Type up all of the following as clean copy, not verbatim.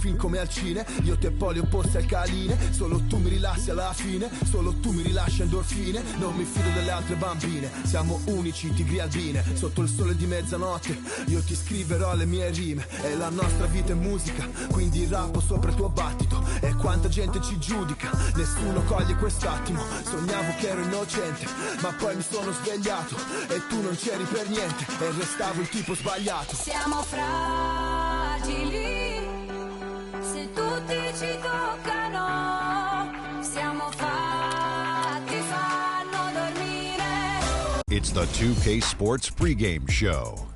Fin come al cine, io te poli opposti al caline. Solo tu mi rilassi alla fine, solo tu mi rilasci endorfine. Non mi fido delle altre bambine, siamo unici tigri albine. Sotto il sole di mezzanotte, io ti scriverò le mie rime. E la nostra vita è musica, quindi rappo sopra il tuo battito. E quanta gente ci giudica, nessuno coglie quest'attimo. Sognavo che ero innocente, ma poi mi sono svegliato e tu non c'eri per niente, e restavo il tipo sbagliato. Siamo fragili, se tutti ci toccano, siamo fatti, fanno dormire. It's the 2K Sports pregame show.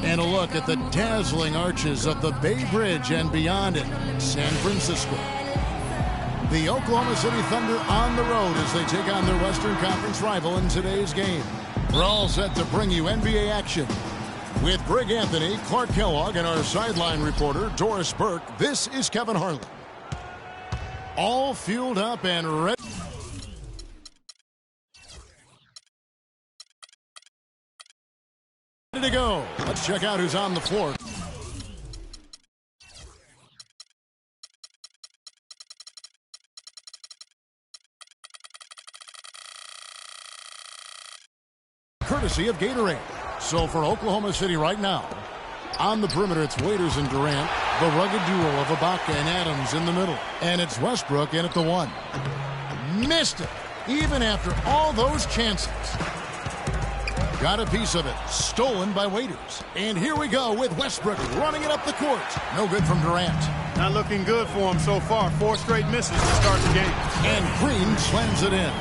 And a look at the dazzling arches of the Bay Bridge and beyond it, San Francisco. The Oklahoma City Thunder on the road as they take on their Western Conference rival in today's game. We're all set to bring you NBA action. With Greg Anthony, Clark Kellogg, and our sideline reporter, Doris Burke, this is Kevin Harlan. All fueled up and ready to go. Let's check out who's on the floor. Courtesy of Gatorade. So for Oklahoma City right now, on the perimeter, it's Waiters and Durant. The rugged duo of Ibaka and Adams in the middle. And it's Westbrook in at the one. Missed it, even after all those chances. Got a piece of it, stolen by Waiters. And here we go with Westbrook running it up the court. No good from Durant. Not looking good for him so far. 4 straight misses to start the game. And Green slams it in.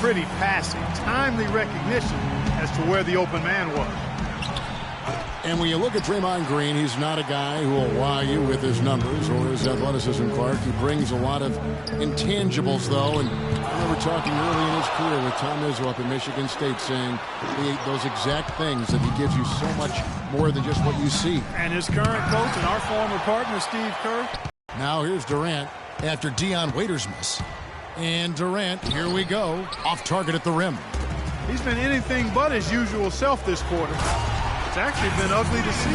Pretty passing. Timely recognition as to where the open man was. And when you look at Draymond Green, he's not a guy who will wow you with his numbers or his athleticism, Clark. He brings a lot of intangibles, though. And I remember talking early in his career with Tom Izzo up in Michigan State saying those exact things, that he gives you so much more than just what you see. And his current coach and our former partner, Steve Kerr. Now here's Durant after Dion Waiters' miss. And Durant, here we go, off target at the rim. He's been anything but his usual self this quarter. It's actually been ugly to see.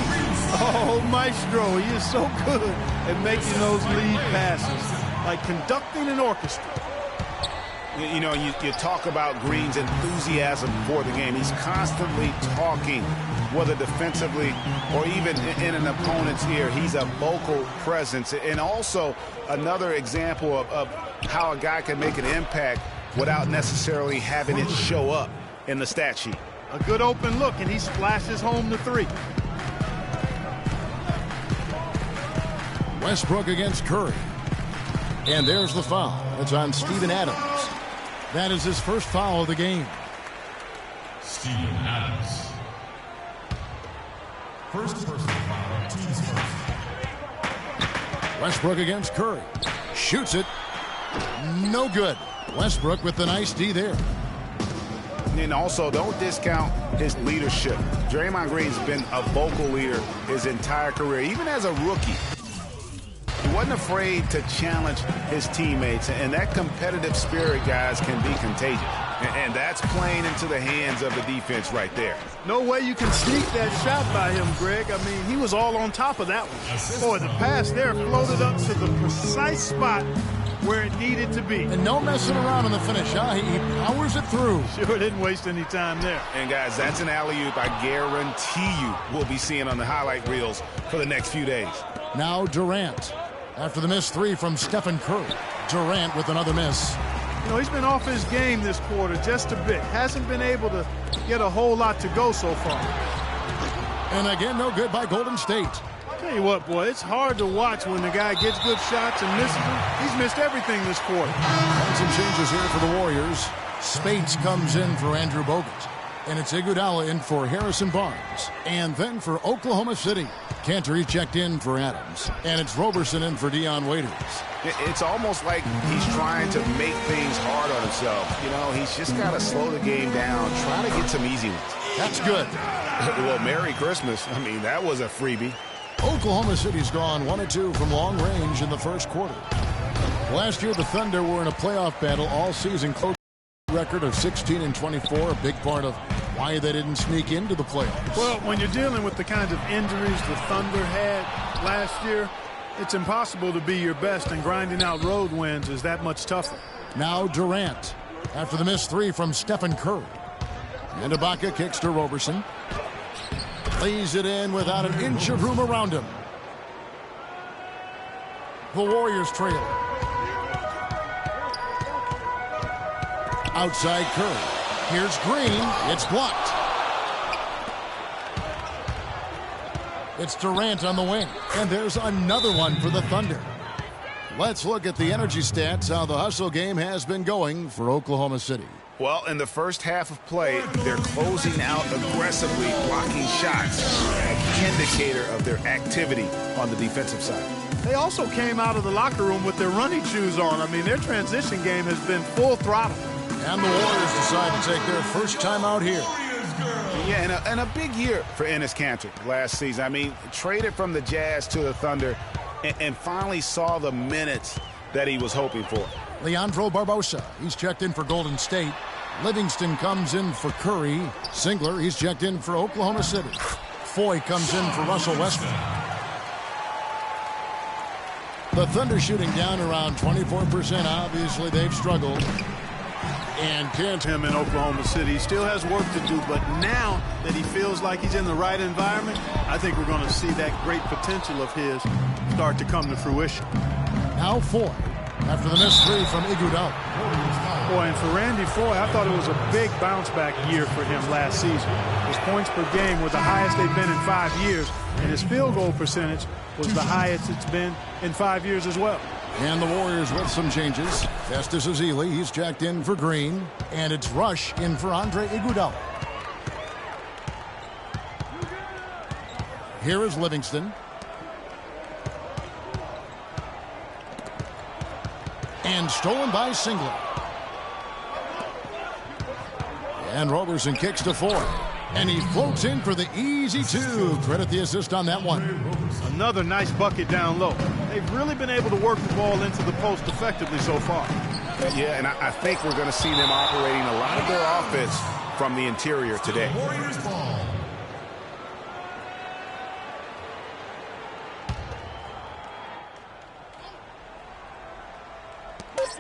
Oh, Maestro, he is so good at making those lead passes, like conducting an orchestra. You know, you talk about Green's enthusiasm for the game. He's constantly talking, whether defensively or even in an opponent's ear. He's a vocal presence. And also another example of how a guy can make an impact without necessarily having it show up in the stat sheet. A good open look, and he splashes home the 3. Westbrook against Curry. And there's the foul. It's on Steven Adams. That is his first foul of the game. Steven Adams. First personal foul, team's first. Westbrook against Curry. Shoots it. No good. Westbrook with the nice D there. And also, don't discount his leadership. Draymond Green's been a vocal leader his entire career, even as a rookie. He wasn't afraid to challenge his teammates, and that competitive spirit, guys, can be contagious. And that's playing into the hands of the defense right there. No way you can sneak that shot by him, Greg. I mean, he was all on top of that one. Boy, the pass there floated up to the precise spot where it needed to be. And no messing around in the finish, huh? He powers it through. Sure didn't waste any time there. And, guys, that's an alley-oop I guarantee you we'll be seeing on the highlight reels for the next few days. Now Durant. After the missed three from Stephen Curry. Durant with another miss. You know, he's been off his game this quarter just a bit. Hasn't been able to get a whole lot to go so far. And again, no good by Golden State. Tell you what, boy, it's hard to watch when the guy gets good shots and misses them. He's missed everything this quarter. And some changes here for the Warriors. Spates comes in for Andrew Bogut. And it's Iguodala in for Harrison Barnes. And then for Oklahoma City, Cantor checked in for Adams. And it's Roberson in for Dion Waiters. It's almost like he's trying to make things hard on himself. You know, he's just got to slow the game down, try to get some easy ones. That's good. Well, Merry Christmas. I mean, that was a freebie. Oklahoma City's gone 1-2 from long range in the first quarter. Last year, the Thunder were in a playoff battle all season. Close record of 16-24, a big part of why they didn't sneak into the playoffs. Well, when you're dealing with the kinds of injuries the Thunder had last year, it's impossible to be your best, and grinding out road wins is that much tougher. Now Durant, after the missed three from Stephen Curry. And Ibaka kicks to Roberson. Lays it in without an inch of room around him. The Warriors trail. Outside Curry. Here's Green. It's blocked. It's Durant on the wing. And there's another one for the Thunder. Let's look at the energy stats, how the hustle game has been going for Oklahoma City. Well, in the first half of play, they're closing out aggressively, blocking shots, an indicator of their activity on the defensive side. They also came out of the locker room with their running shoes on. I mean, their transition game has been full throttle. And the Warriors decide to take their first time out here. Yeah, and a big year for Enes Kanter last season. I mean, traded from the Jazz to the Thunder and finally saw the minutes that he was hoping for. Leandro Barbosa, he's checked in for Golden State. Livingston comes in for Curry. Singler, he's checked in for Oklahoma City. Foy comes in for Russell Westbrook. The Thunder shooting down around 24%. Obviously, they've struggled. And can't him in Oklahoma City. He still has work to do, but now that he feels like he's in the right environment, I think we're going to see that great potential of his start to come to fruition. Now Foy, after the missed three from Iguodala. Boy, and for Randy Foy, I thought it was a big bounce-back year for him last season. His points per game were the highest they've been in 5 years, and his field goal percentage was the highest it's been in 5 years as well. And the Warriors with some changes. Festus Ezeli, he's checked in for Green. And it's Rush in for Andre Iguodala. Here is Livingston. And stolen by Singler. And Roberson kicks to Foy. And he floats in for the easy two. Credit the assist on that one. Another nice bucket down low. They've really been able to work the ball into the post effectively so far. Yeah, and I think we're going to see them operating a lot of their offense from the interior today.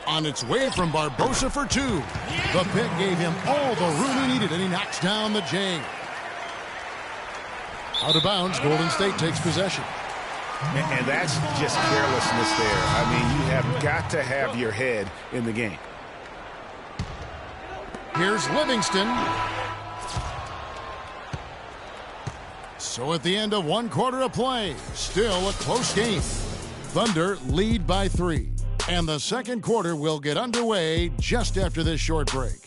On its way from Barbosa for two. The pick gave him all the room he needed, and he knocks down the J. Out of bounds, Golden State takes possession. And that's just carelessness there. I mean, you have got to have your head in the game. Here's Livingston. So at the end of 1 quarter of play, still a close game. Thunder lead by 3. And the second quarter will get underway just after this short break.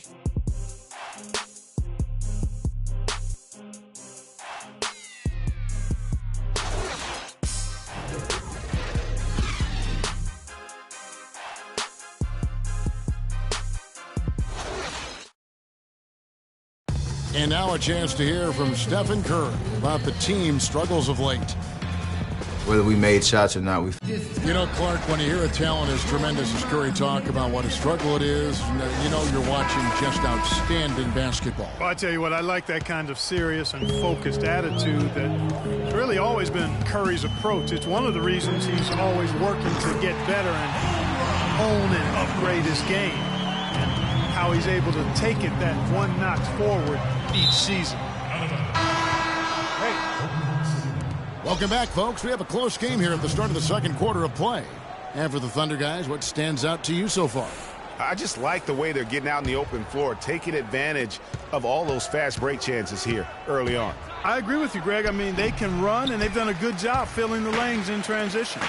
And now a chance to hear from Stephen Curry about the team's struggles of late. whether we made shots or not. You know, Clark, when you hear a talent as tremendous as Curry talk about what a struggle it is, you know you're watching just outstanding basketball. Well, I tell you what, I like that kind of serious and focused attitude that's really always been Curry's approach. It's one of the reasons he's always working to get better and hone and upgrade his game, and how he's able to take it that one notch forward each season. Welcome back, folks. We have a close game here at the start of the second quarter of play. And for the Thunder guys, what stands out to you so far? I just like the way they're getting out in the open floor, taking advantage of all those fast break chances here early on. I agree with you, Greg. I mean, they can run, and they've done a good job filling the lanes in transition.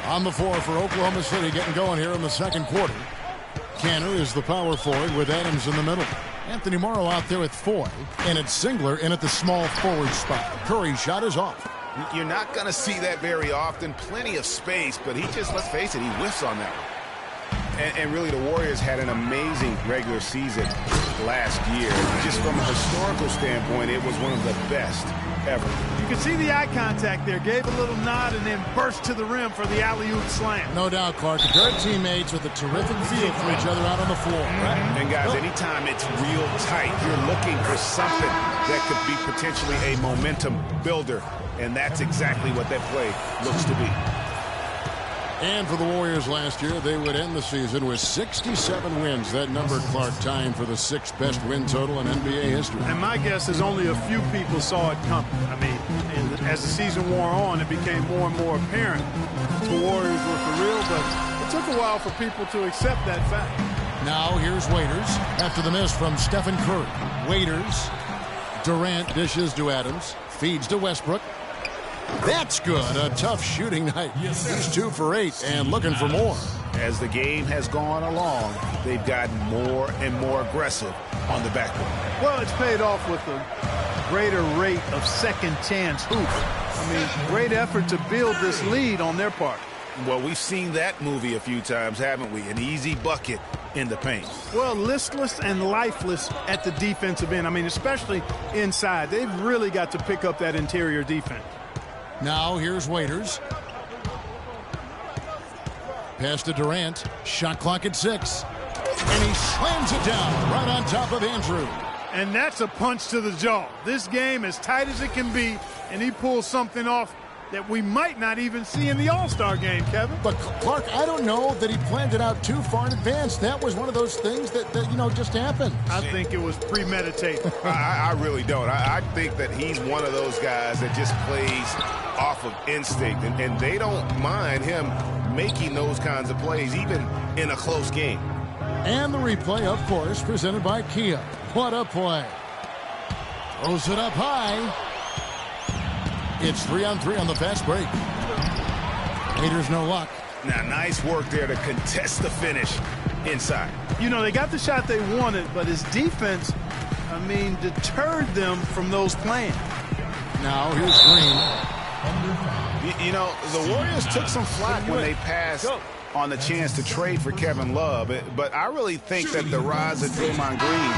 On the floor for Oklahoma City, getting going here in the second quarter. Canner is the power forward with Adams in the middle. Anthony Morrow out there with Foy, and it's Singler in at the small forward spot. Curry's shot is off. You're not going to see that very often. Plenty of space, but he just, let's face it, he whiffs on that one. And really, the Warriors had an amazing regular season last year. Just from a historical standpoint, it was one of the best ever. You can see the eye contact there. Gave a little nod and then burst to the rim for the alley-oop slam. No doubt, Clark. Good teammates with a terrific feel for each other out on the floor. And, guys, anytime it's real tight, you're looking for something that could be potentially a momentum builder. And that's exactly what that play looks to be. And for the Warriors last year, they would end the season with 67 wins. That number, Clark, tying for the sixth best win total in NBA history. And my guess is only a few people saw it coming. I mean, as the season wore on, it became more and more apparent the Warriors were for real, but it took a while for people to accept that fact. Now here's Waiters after the miss from Stephen Curry. Waiters, Durant dishes to Adams, feeds to Westbrook. That's good. A tough shooting night. He's 2 for 8 and looking for more. As the game has gone along, they've gotten more and more aggressive on the backcourt. Well, it's paid off with a greater rate of second chance hoops. I mean, great effort to build this lead on their part. Well, we've seen that movie a few times, haven't we? An easy bucket in the paint. Well, listless and lifeless at the defensive end. I mean, especially inside. They've really got to pick up that interior defense. Now here's Waiters. Pass to Durant. Shot clock at 6. And he slams it down right on top of Andrew. And that's a punch to the jaw. This game as tight as it can be, and he pulls something off that we might not even see in the All-Star game, Kevin. But, Clark, I don't know that he planned it out too far in advance. That was one of those things that just happened. I think it was premeditated. I really don't. I think that he's one of those guys that just plays off of instinct, and they don't mind him making those kinds of plays, even in a close game. And the replay, of course, presented by Kia. What a play. Throws it up high. It's 3-on-3 on the fast break. Waiters no luck. Now, nice work there to contest the finish inside. You know, they got the shot they wanted, but his defense, I mean, deterred them from those plans. Now here's Green. You know, the Warriors took some flack when they passed on the chance to trade for Kevin Love, but I really think that the rise of Draymond Green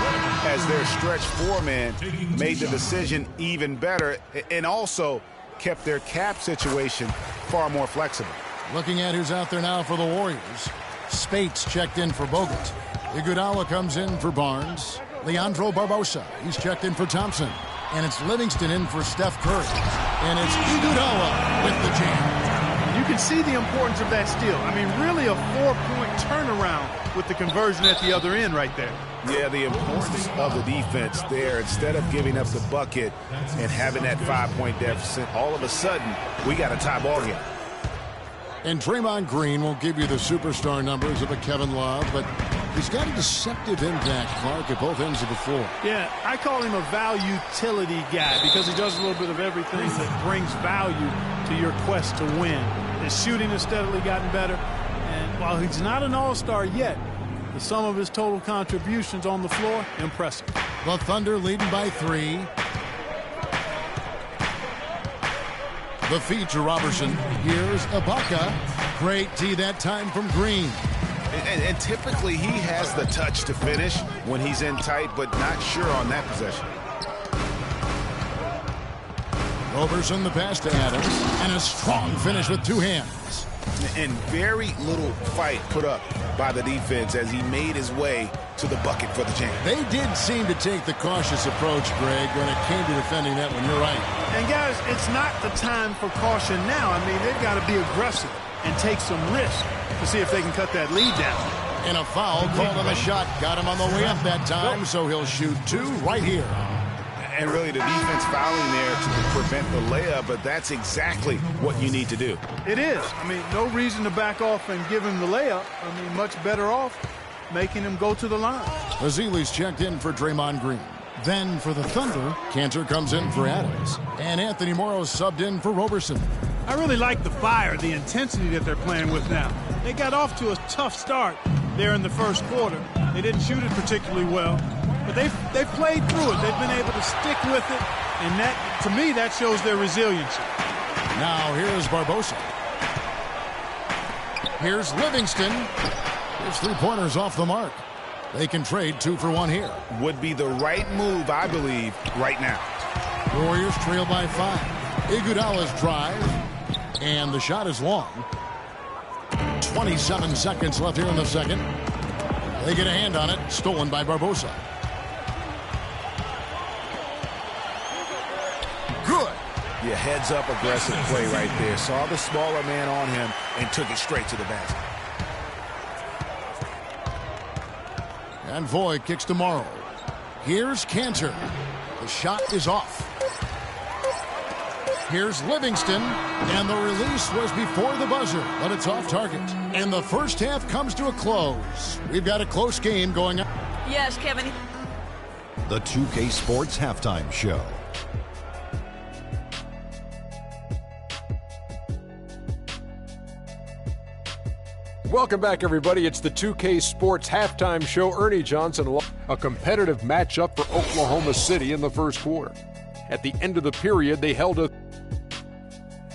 as their stretch four-man made the decision even better and also kept their cap situation far more flexible. Looking at who's out there now for the Warriors. Spates checked in for Bogut. Iguodala comes in for Barnes. Leandro Barbosa, he's checked in for Thompson. And it's Livingston in for Steph Curry. And it's Iguodala with the jam. You can see the importance of that steal. I mean, really a 4-point turnaround with the conversion at the other end right there. Yeah, the importance of the defense there. Instead of giving up the bucket and having that 5-point deficit, all of a sudden, we got a tie ball game. And Draymond Green won't give you the superstar numbers of a Kevin Love, but he's got a deceptive impact, Clark, at both ends of the floor. Yeah, I call him a value-utility guy because he does a little bit of everything that brings value to your quest to win. His shooting has steadily gotten better, and while he's not an all-star yet, the sum of his total contributions on the floor, impressive. The Thunder leading by 3. The feed to Robertson. Here's Ibaka. Great D that time from Green. And typically he has the touch to finish when he's in tight, but not sure on that possession. Roberson the pass to Adams, and a strong finish with two hands. And very little fight put up by the defense as he made his way to the bucket for the jam. They did seem to take the cautious approach, Greg, when it came to defending that one. You're right. And, guys, it's not the time for caution now. I mean, they've got to be aggressive and take some risk to see if they can cut that lead down. And a foul called on the shot. Got him on the way up that time, so he'll shoot two right here. And really the defense fouling there to prevent the layup, but that's exactly what you need to do. It is. I mean, no reason to back off and give him the layup. I mean, much better off making him go to the line. Azili's checked in for Draymond Green. Then for the Thunder, Cantor comes in for Adams. And Anthony Morrow subbed in for Roberson. I really like the fire, the intensity that they're playing with now. They got off to a tough start there in the first quarter. They didn't shoot it particularly well, but they've played through it. They've been able to stick with it, and that, to me, that shows their resiliency. Now here's Barbosa. Here's Livingston. His three-pointers off the mark. They can trade 2 for 1 here. Would be the right move, I believe, right now. Warriors trail by 5. Iguodala's drive, and the shot is long. 27 seconds left here in the second. They get a hand on it, stolen by Barbosa. Good. Yeah, heads-up aggressive play right there. Saw the smaller man on him and took it straight to the basket. And Voigt kicks to Morrow. Here's Cantor. The shot is off. Here's Livingston, and the release was before the buzzer, but it's off target. And the first half comes to a close. We've got a close game going on. Yes, Kevin. The 2K Sports Halftime Show. Welcome back, everybody. It's the 2K Sports Halftime Show. Ernie Johnson, a competitive matchup for Oklahoma City in the first quarter. At the end of the period, they held a...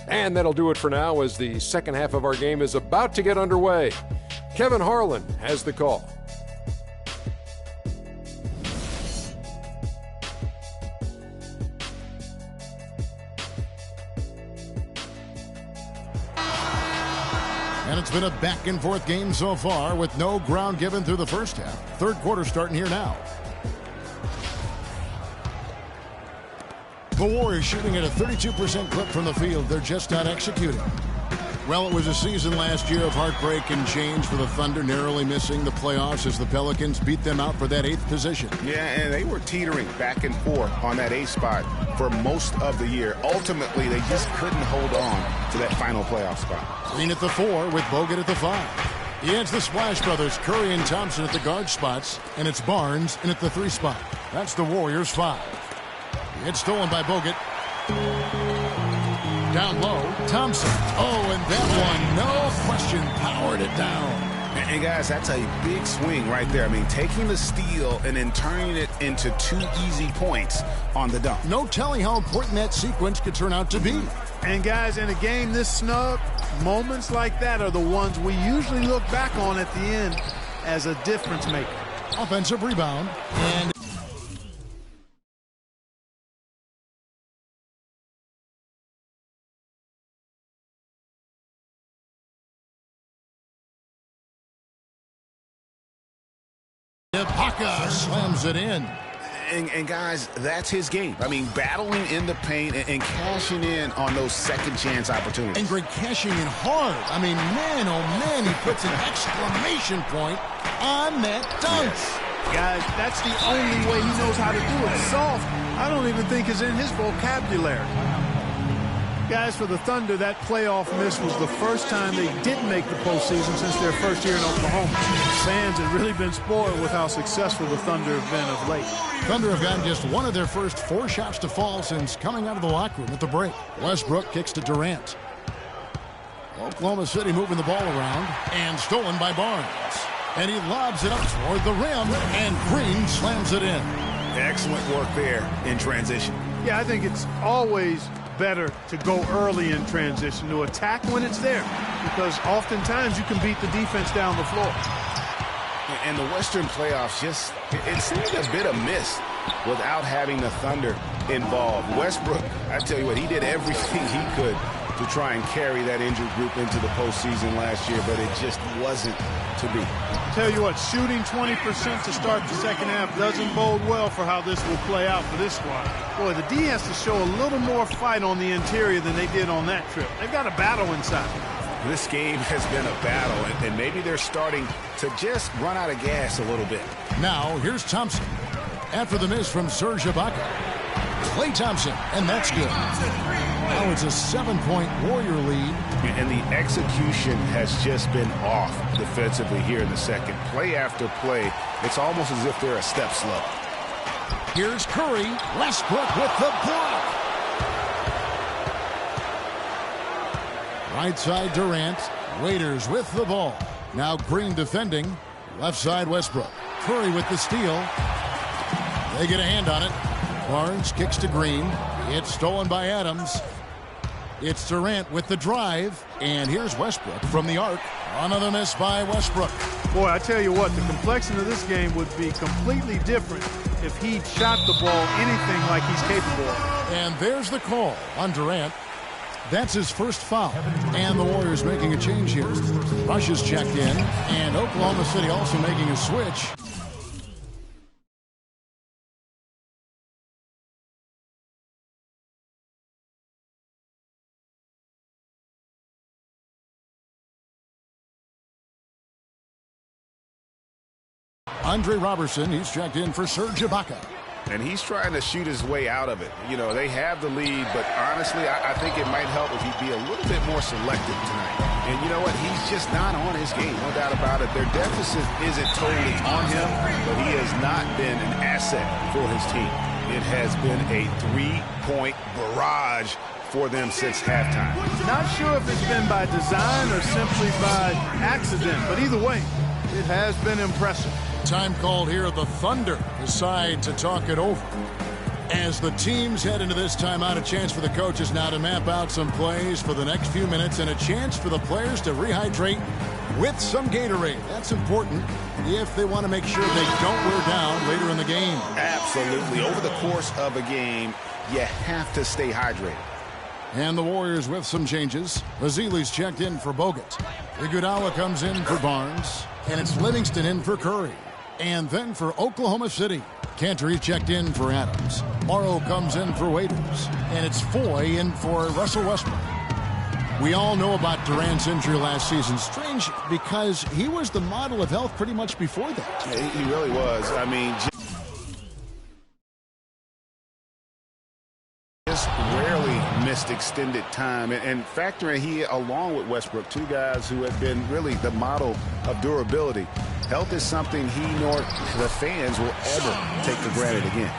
And that'll do it for now as the second half of our game is about to get underway. Kevin Harlan has the call. And it's been a back-and-forth game so far with no ground given through the first half. Third quarter starting here now. The Warriors shooting at a 32% clip from the field. They're just not executing. Well, it was a season last year of heartbreak and change for the Thunder, narrowly missing the playoffs as the Pelicans beat them out for that 8th position. Yeah, and they were teetering back and forth on that 8th spot for most of the year. Ultimately, they just couldn't hold on to that final playoff spot. Green at the 4 with Bogut at the 5. He adds the Splash Brothers, Curry and Thompson at the guard spots, and it's Barnes in at the 3 spot. That's the Warriors' 5. It's stolen by Bogut. Down low, Thompson. Oh, and that one, no question, powered it down. And guys, that's a big swing right there. I mean, taking the steal and then turning it into 2 easy points on the dunk. No telling how important that sequence could turn out to be. And guys, in a game this snug, moments like that are the ones we usually look back on at the end as a difference maker. Offensive rebound, and Ibaka slams it in. And guys, that's his game. I mean, battling in the paint and cashing in on those second chance opportunities. And Greg cashing in hard. I mean, man, oh man, he puts an exclamation point on that dunk. Yes. Guys, that's the only way he knows how to do it. Soft, I don't even think is in his vocabulary. Guys, for the Thunder, that playoff miss was the first time they didn't make the postseason since their first year in Oklahoma. Fans have really been spoiled with how successful the Thunder have been of late. Thunder have gotten just one of their first 4 shots to fall since coming out of the locker room at the break. Westbrook kicks to Durant. Oklahoma City moving the ball around and stolen by Barnes. And he lobs it up toward the rim, and Green slams it in. Excellent work there in transition. Yeah, I think it's always better to go early in transition, to attack when it's there, because oftentimes you can beat the defense down the floor. And the Western playoffs just, it seemed a bit of miss without having the Thunder involved. Westbrook, I tell you what, he did everything he could to try and carry that injured group into the postseason last year, but it just wasn't to be. Tell you what, shooting 20% to start the second half doesn't bode well for how this will play out for this squad. Boy, the D has to show a little more fight on the interior than they did on that trip. They've got a battle inside. This game has been a battle, and maybe they're starting to just run out of gas a little bit. Now, here's Thompson. After the miss from Serge Ibaka. Klay Thompson, and that's good. Now it's a 7-point Warrior lead. And the execution has just been off defensively here in the second. Play after play, it's almost as if they're a step slow. Here's Curry. Westbrook with the block. Right side Durant. Waiters with the ball. Now Green defending. Left side Westbrook. Curry with the steal. They get a hand on it. Barnes kicks to Green. It's stolen by Adams. It's Durant with the drive. And here's Westbrook from the arc. Another miss by Westbrook. Boy, I tell you what, the complexion of this game would be completely different if he shot the ball anything like he's capable of. And there's the call on Durant. That's his first foul. And the Warriors making a change here. Rush is checked in. And Oklahoma City also making a switch. Andre Robertson, he's checked in for Serge Ibaka. And he's trying to shoot his way out of it. You know, they have the lead, but honestly, I think it might help if he'd be a little bit more selective tonight. And you know what? He's just not on his game, no doubt about it. Their deficit isn't totally on him, but he has not been an asset for his team. It has been a three-point barrage for them since halftime. Not sure if it's been by design or simply by accident, but either way, it has been impressive. Time called here. The Thunder decide to talk it over. As the teams head into this timeout, a chance for the coaches now to map out some plays for the next few minutes and a chance for the players to rehydrate with some Gatorade. That's important if they want to make sure they don't wear down later in the game. Absolutely. Over the course of a game, you have to stay hydrated. And the Warriors with some changes. Bazili's checked in for Bogut. Iguodala comes in for Barnes. And it's Livingston in for Curry. And then for Oklahoma City, Cantor checked in for Adams. Morrow comes in for Waiters. And it's Foy in for Russell Westbrook. We all know about Durant's injury last season. Strange because he was the model of health pretty much before that. Yeah, he really was. I mean, just rarely missed extended time. And factoring he, along with Westbrook, two guys who have been really the model of durability. Health is something he nor the fans will ever take for granted again.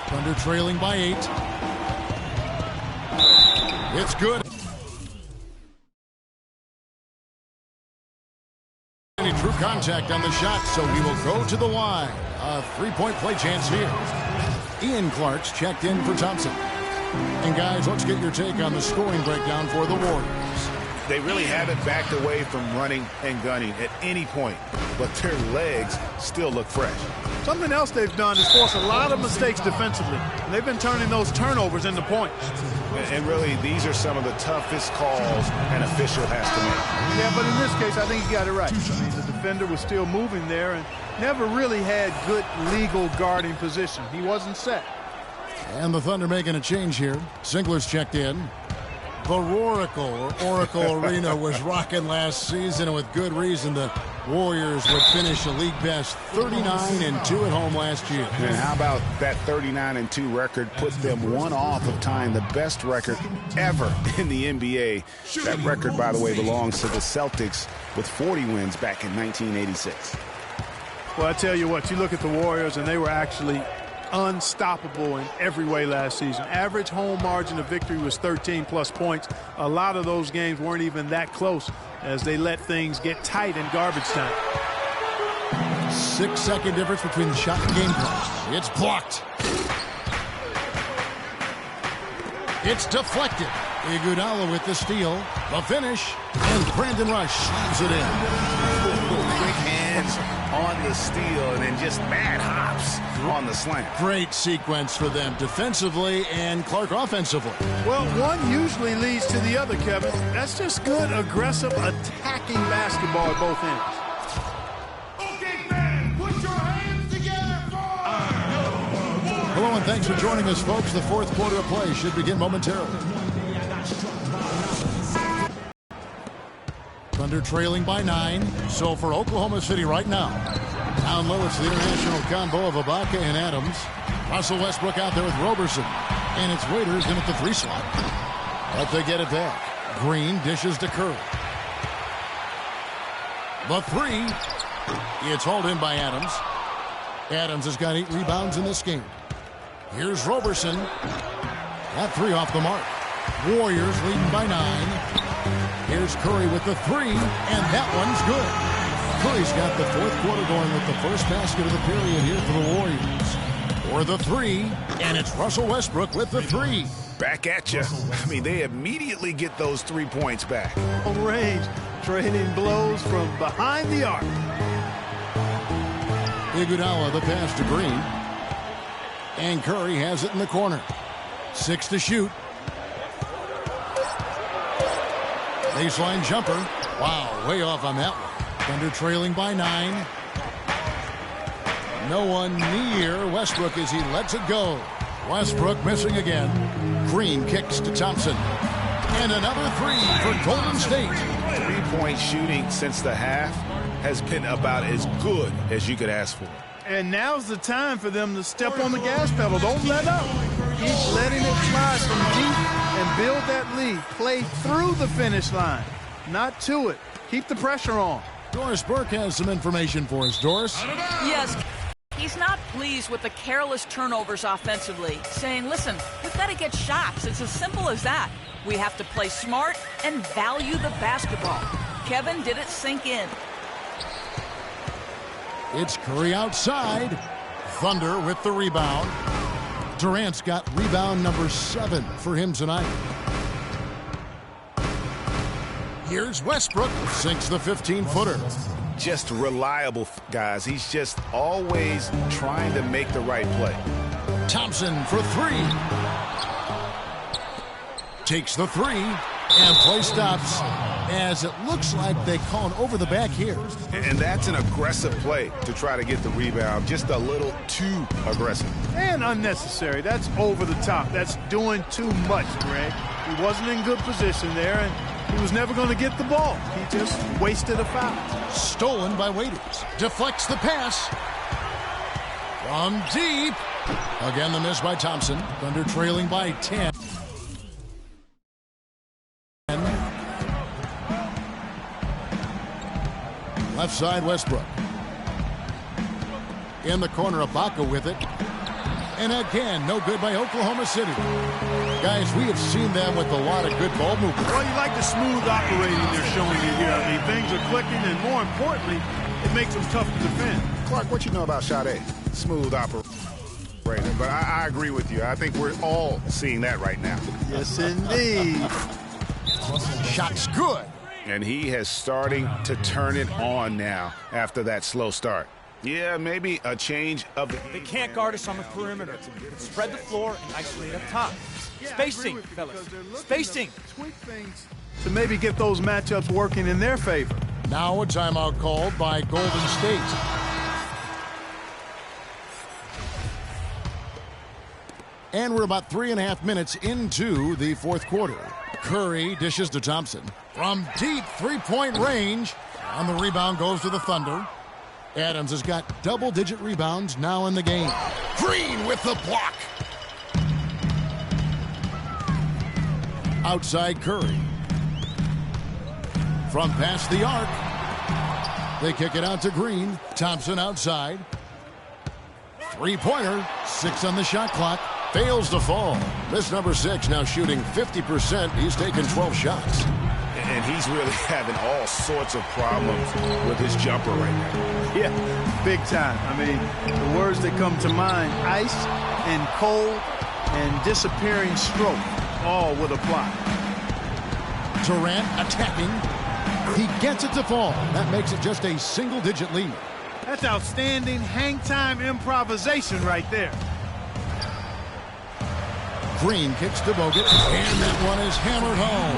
Thunder trailing by 8. It's good. Any true contact on the shot, so he will go to the line. A three-point play chance here. Ian Clark's checked in for Thompson. And guys, let's get your take on the scoring breakdown for the Warriors. They really haven't backed away from running and gunning at any point, but their legs still look fresh. Something else they've done is force a lot of mistakes defensively. And they've been turning those turnovers into points. And really, these are some of the toughest calls an official has to make. Yeah, but in this case, I think he got it right. I mean, the defender was still moving there and never really had good legal guarding position. He wasn't set. And the Thunder making a change here. Singler's checked in. The Oracle Arena was rocking last season, and with good reason. The Warriors would finish a league best 39-2 at home last year. And how about that 39-2 record put them one off of tying the best record ever in the NBA. That record, by the way, belongs to the Celtics with 40 wins back in 1986. Well, I tell you what, you look at the Warriors, and they were actually unstoppable in every way last season. Average home margin of victory was 13+ points. A lot of those games weren't even that close as they let things get tight in garbage time. 6-second difference between the shot and game clock. It's blocked. It's deflected. Iguodala with the steal. The finish. And Brandon Rush slams it in. Quick hand boards on the steal and then just mad hops on the slam. Great sequence for them defensively and Clark offensively. Well, one usually leads to the other, Kevin. That's just good, aggressive, attacking basketball at both ends. Okay, man, put your hands together for... Hello and thanks for joining us, folks. The fourth quarter of play should begin momentarily. Thunder trailing by 9. So for Oklahoma City right now, down low it's the international combo of Ibaka and Adams. Russell Westbrook out there with Roberson. And it's Waiters in at the 3 slot. But they get it back. Green dishes to Curry. The 3. It's hauled in by Adams. Adams has got 8 rebounds in this game. Here's Roberson. That 3 off the mark. Warriors leading by 9. Here's Curry with the 3, and that one's good. Curry's got the fourth quarter going with the first basket of the period here for the Warriors. Or the 3, and it's Russell Westbrook with the 3. Back at you. I mean, they immediately get those 3 points back. On range, trading blows from behind the arc. Iguodala the pass to Green. And Curry has it in the corner. 6 to shoot. Baseline jumper. Wow, way off on that one. Thunder trailing by 9. No one near Westbrook as he lets it go. Westbrook missing again. Green kicks to Thompson. And another 3 for Golden State. 3-point shooting since the half has been about as good as you could ask for. And now's the time for them to step on the gas pedal. Don't let up. Keep letting it fly from deep and build that lead. Play through the finish line, not to it. Keep the pressure on. Doris Burke has some information for us. Doris? Yes. He's not pleased with the careless turnovers offensively, saying, listen, we've got to get shots. It's as simple as that. We have to play smart and value the basketball. Kevin did it sink in. It's Curry outside. Thunder with the rebound. Durant's got rebound number 7 for him tonight. Here's Westbrook. Sinks the 15-footer. Just reliable, guys. He's just always trying to make the right play. Thompson for 3. Takes the 3. And play stops as it looks like they call an over the back here. And that's an aggressive play to try to get the rebound. Just a little too aggressive. And unnecessary. That's over the top. That's doing too much, Greg. He wasn't in good position there, and he was never going to get the ball. He just wasted a foul. Stolen by Waiters. Deflects the pass. From deep. Again, the miss by Thompson. Thunder trailing by 10. Left side, Westbrook. In the corner, Ibaka with it. And again, no good by Oklahoma City. Guys, we have seen them with a lot of good ball movement. Well, you like the smooth operating they're showing you here. I mean, things are clicking, and more importantly, it makes them tough to defend. Clark, what you know about Sade? Smooth operator. But I agree with you. I think we're all seeing that right now. Yes, indeed. Shot's good. And he has starting to turn it on now after that slow start. Yeah, maybe a change of the... They can't guard us on the perimeter. Spread the floor and isolate up top. Spacing, fellas. Spacing. Tweak things to maybe get those matchups working in their favor. Now a timeout called by Golden State. And we're about 3.5 minutes into the fourth quarter. Curry dishes to Thompson. From deep three-point range. On the rebound goes to the Thunder. Adams has got double-digit rebounds now in the game. Green with the block. Outside Curry. From past the arc. They kick it out to Green. Thompson outside. Three-pointer. 6 on the shot clock. Fails to fall. This number 6 now shooting 50%. He's taken 12 shots. And he's really having all sorts of problems with his jumper right now. Yeah, big time. I mean, the words that come to mind, ice and cold and disappearing stroke, all would apply. Durant attacking. He gets it to fall. That makes it just a single-digit lead. That's outstanding hang-time improvisation right there. Green kicks to Bogut, and that one is hammered home.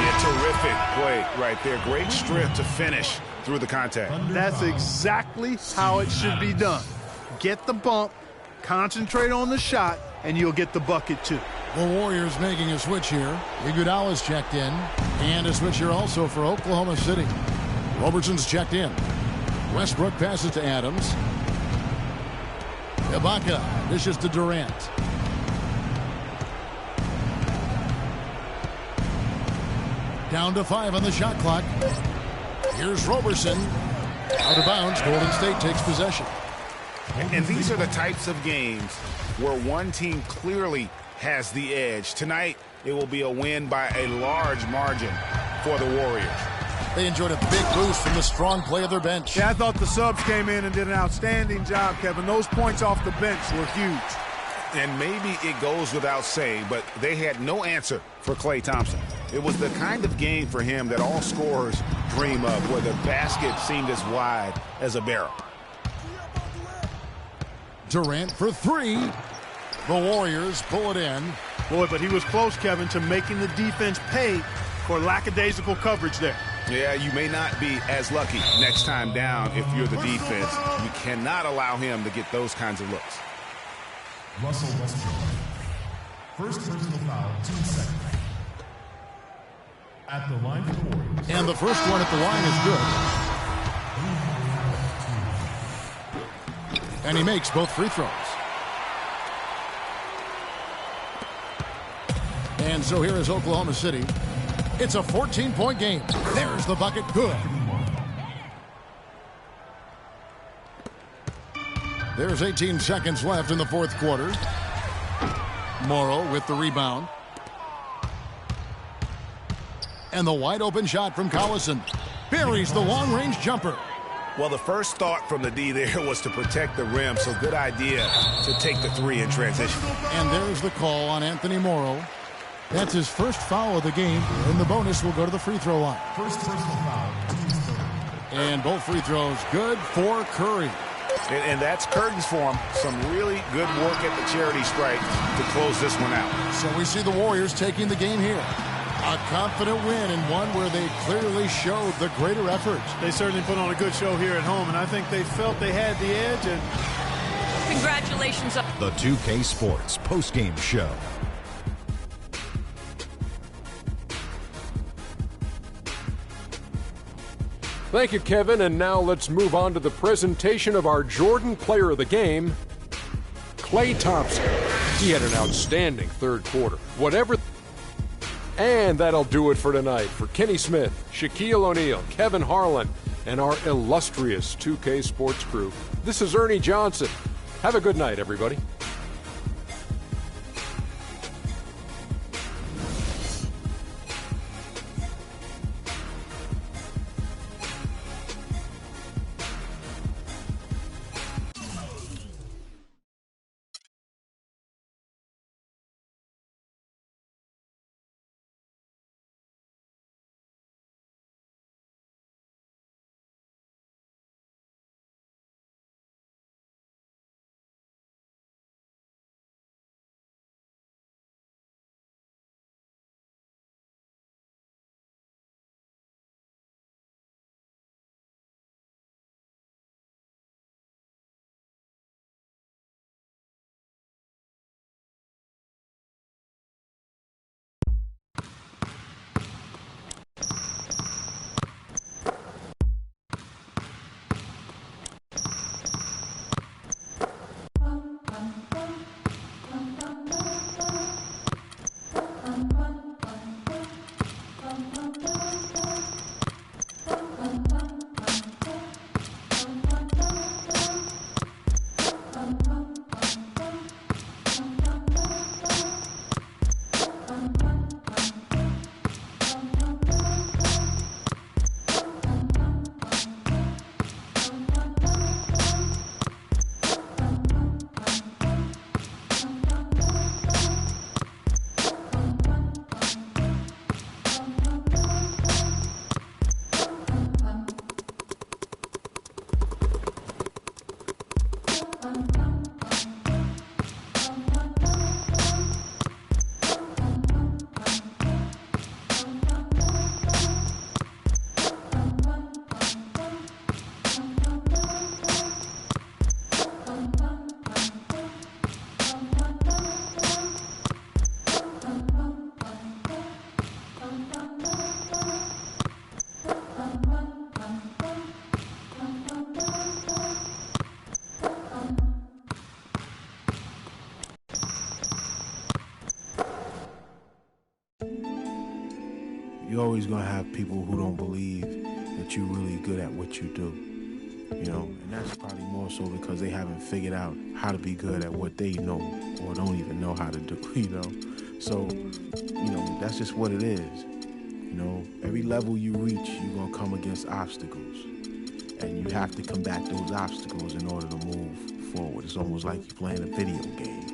Yeah, terrific play right there. Great strength to finish through the contact. That's exactly how it should be done. Get the bump, concentrate on the shot, and you'll get the bucket too. The Warriors making a switch here. Iguodala's checked in, and a switch here also for Oklahoma City. Robertson's checked in. Westbrook passes to Adams. Ibaka dishes to Durant. Down to 5 on the shot clock. Here's Robertson. Out of bounds. Golden State takes possession. And these are the types of games where one team clearly has the edge. Tonight, it will be a win by a large margin for the Warriors. They enjoyed a big boost from the strong play of their bench. Yeah, I thought the subs came in and did an outstanding job, Kevin. Those points off the bench were huge. And maybe it goes without saying, but they had no answer for Klay Thompson. It was the kind of game for him that all scorers dream of, where the basket seemed as wide as a barrel. Durant for 3. The Warriors pull it in. Boy, but he was close, Kevin, to making the defense pay for lackadaisical coverage there. Yeah, you may not be as lucky next time down if you're the defense. You cannot allow him to get those kinds of looks. Russell Westbrook. First personal foul, 2 seconds. At the line for the Warriors. And the first one at the line is good. And he makes both free throws. And so here is Oklahoma City. It's a 14-point game. There's the bucket. Good. There's 18 seconds left in the fourth quarter. Morrow with the rebound. And the wide open shot from Collison. Buries the long-range jumper. Well, the first thought from the D there was to protect the rim, so good idea to take the 3 in transition. And there's the call on Anthony Morrow. That's his first foul of the game, and the bonus will go to the free throw line. First personal foul, team's third. And both free throws good for Curry. And that's curtains for him. Some really good work at the charity stripe to close this one out. So we see the Warriors taking the game here. A confident win, and one where they clearly showed the greater effort. They certainly put on a good show here at home, and I think they felt they had the edge. And Congratulations. The 2K Sports postgame show. Thank you, Kevin. And now let's move on to the presentation of our Jordan Player of the Game, Klay Thompson. He had an outstanding third quarter. And that'll do it for tonight. For Kenny Smith, Shaquille O'Neal, Kevin Harlan, and our illustrious 2K Sports crew, this is Ernie Johnson. Have a good night, everybody. you're always going to have people who don't believe that you're really good at what you do. You know, and that's probably more so because they haven't figured out how to be good at what they know or don't even know how to do, you know. So, you know, that's just what it is. You know, every level you reach, you're going to come against obstacles. And you have to combat those obstacles in order to move forward. It's almost like you're playing a video game.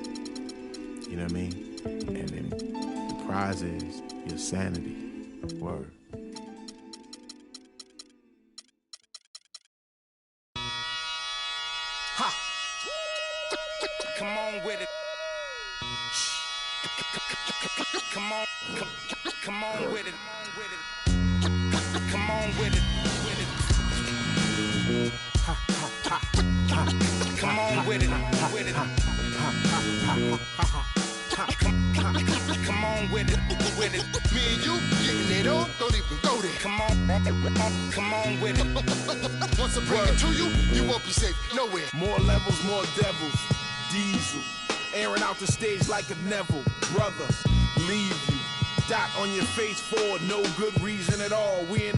You know what I mean? And then the prize is your sanity. Word. Come on with it. Come on, come on with it. Come on with it. Come on with it. Come on with it. Me and you getting it on, don't even go there. Come on with it. Once I bring it to you, you won't be safe nowhere. More levels, more devils. Diesel, airing out the stage like a Neville. Brother, leave you. Dot on your face for no good reason at all. We in.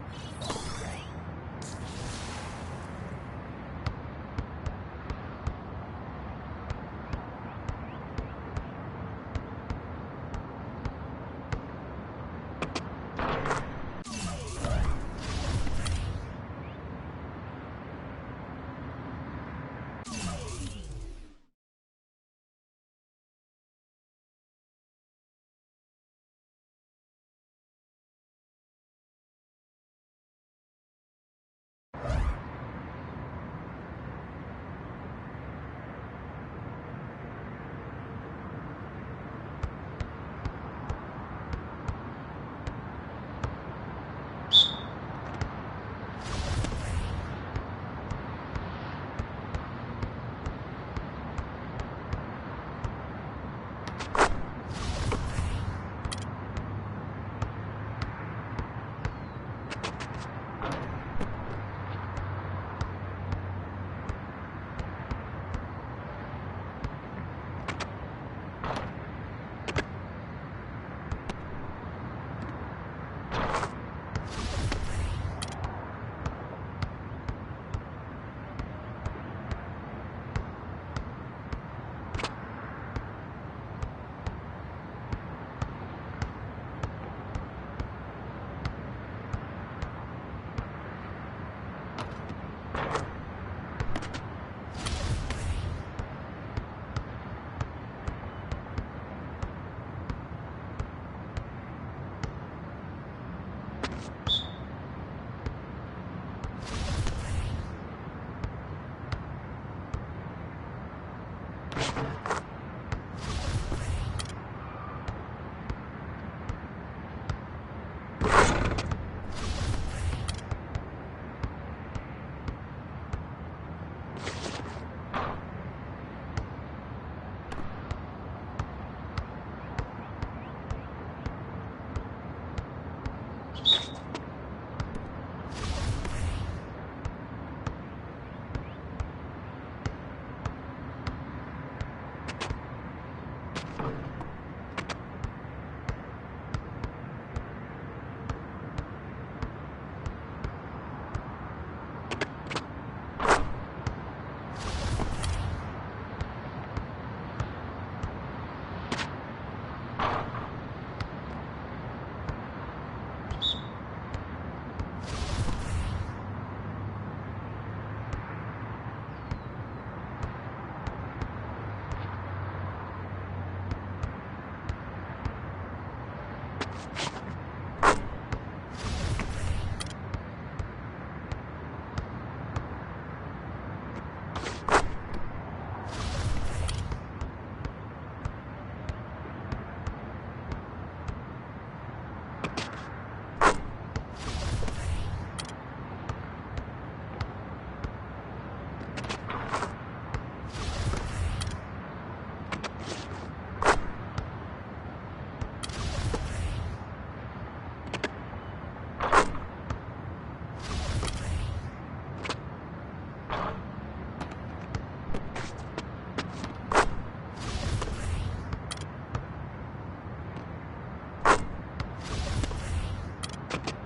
it.